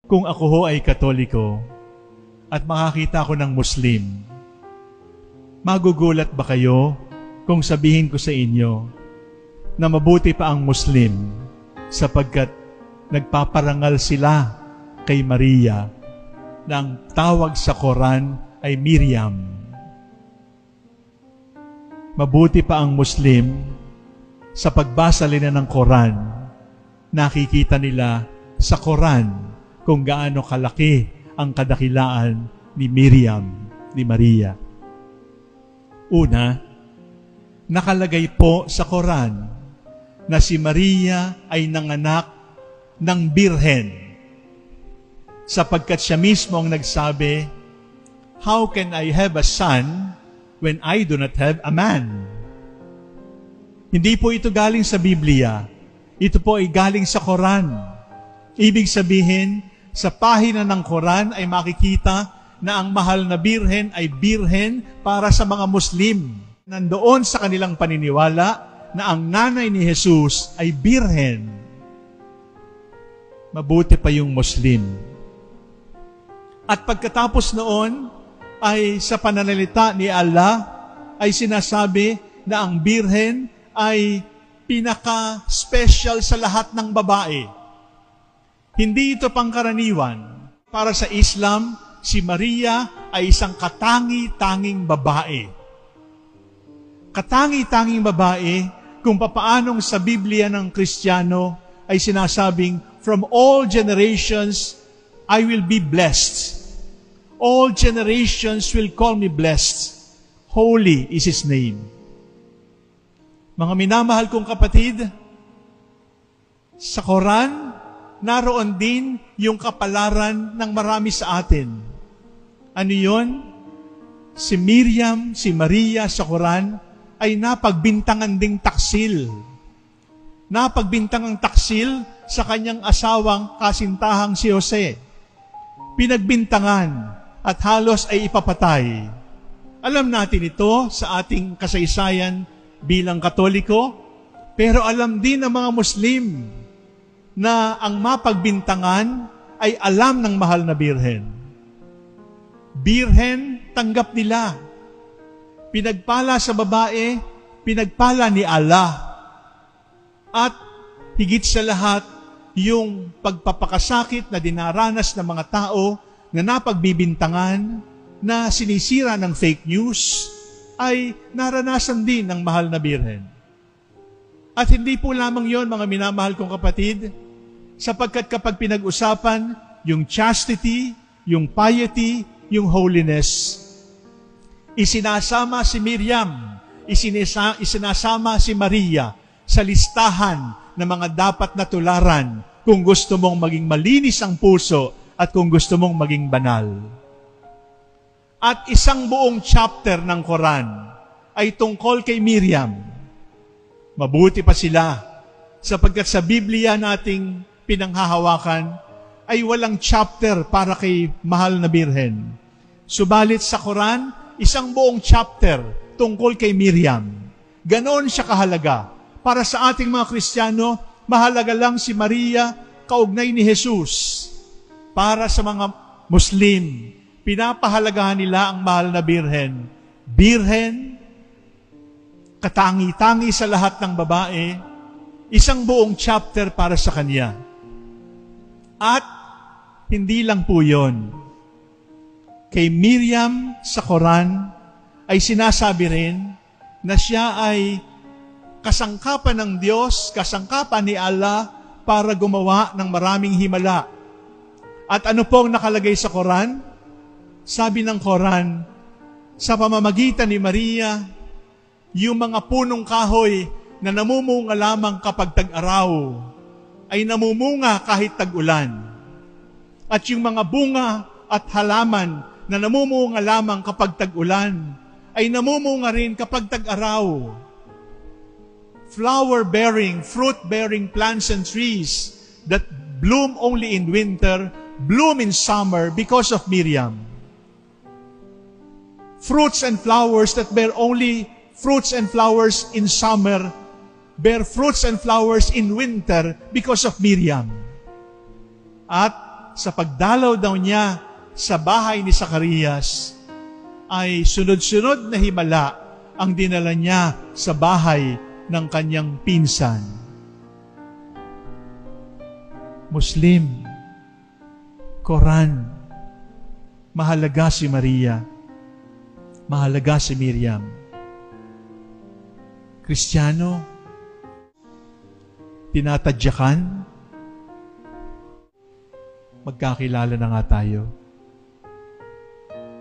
Kung ako ho ay Katoliko at makakita ko ng Muslim, magugulat ba kayo kung sabihin ko sa inyo na mabuti pa ang Muslim sapagkat nagpaparangal sila kay Maria na ang tawag sa Quran ay Miriam? Mabuti pa ang Muslim sa pagbasa nila ng Quran, nakikita nila sa Quran kung gaano kalaki ang kadakilaan ni Miriam, ni Maria. Una, nakalagay po sa Quran na si Maria ay nanganak ng birhen, sapagkat siya mismo ang nagsabi, "How can I have a son when I do not have a man?" Hindi po ito galing sa Biblia. Ito po ay galing sa Quran. Ibig sabihin, sa pahina ng Quran ay makikita na ang mahal na birhen ay birhen para sa mga Muslim. Nandoon sa kanilang paniniwala na ang nanay ni Jesus ay birhen. Mabuti pa yung Muslim. At pagkatapos noon, ay sa pananalita ni Allah, ay sinasabi na ang birhen ay pinaka-special sa lahat ng babae. Hindi ito pangkaraniwan. Para sa Islam, si Maria ay isang katangi-tanging babae. Katangi-tanging babae kung papaanong sa Biblia ng Kristiyano ay sinasabing, "From all generations, I will be blessed. All generations will call me blessed. Holy is His name." Mga minamahal kong kapatid, sa Quran, naroon din yung kapalaran ng marami sa atin. Ano yun? Si Miriam, si Maria sa Quran ay napagbintangan ding taksil. Napagbintangang taksil sa kanyang asawang kasintahang si Jose. Pinagbintangan at halos ay ipapatay. Alam natin ito sa ating kasaysayan bilang Katoliko, pero alam din ng mga Muslim na ang mapagbintangan ay alam ng mahal na birhen. Birhen, tanggap nila. Pinagpala sa babae, pinagpala ni Allah. At higit sa lahat, yung pagpapakasakit na dinaranas ng mga tao na napagbibintangan, na sinisira ng fake news, ay naranasan din ng mahal na birhen. At hindi po lamang yon, mga minamahal kong kapatid, sapagkat kapag pinag-usapan yung chastity, yung piety, yung holiness, isinasama si Miriam, isinasama si Maria sa listahan ng mga dapat na tularan kung gusto mong maging malinis ang puso at kung gusto mong maging banal. At isang buong chapter ng Quran ay tungkol kay Miriam. Mabuti pa sila, sapagkat sa Biblia nating pinanghahawakan ay walang chapter para kay mahal na birhen. Subalit sa Quran, isang buong chapter tungkol kay Miriam. Ganon siya kahalaga. Para sa ating mga Kristiyano, mahalaga lang si Maria, kaugnay ni Jesus. Para sa mga Muslim, pinapahalagahan nila ang mahal na birhen. Birhen, katangi-tangi sa lahat ng babae, isang buong chapter para sa kanya. At hindi lang po yun. Kay Miriam sa Quran ay sinasabi rin na siya ay kasangkapan ng Diyos, kasangkapan ni Allah para gumawa ng maraming himala. At ano pong nakalagay sa Quran? Sabi ng Quran, sa pamamagitan ni Maria, yung mga punong kahoy na namumunga lamang kapag tag-araw, ay namumunga kahit tag-ulan. At yung mga bunga at halaman na namumunga lamang kapag tag-ulan, ay namumunga rin kapag tag-araw. Flower-bearing, fruit-bearing plants and trees that bloom only in winter, bloom in summer because of Miriam. Fruits and flowers that bear only fruits and flowers in summer, bear fruits and flowers in winter because of Miriam. At sa pagdalaw daw niya sa bahay ni Zacarias, ay sunod-sunod na himala ang dinala niya sa bahay ng kanyang pinsan. Muslim, Quran, mahalaga si Maria, mahalaga si Miriam. Kristiyano, tinatadyakan, magkakilala na nga tayo.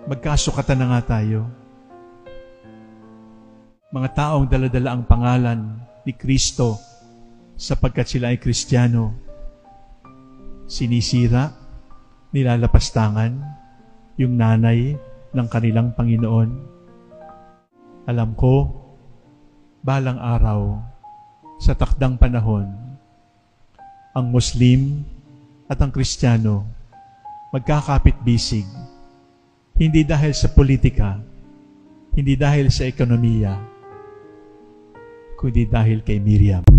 Magkasukatan na nga tayo. Mga taong daladala ang pangalan ni Kristo sapagkat sila ay Kristiyano, sinisira, nilalapastangan yung nanay ng kanilang Panginoon. Alam ko, balang araw, sa takdang panahon, ang Muslim at ang Kristiyano magkakapit-bisig, hindi dahil sa politika, hindi dahil sa ekonomiya, kundi dahil kay Miriam.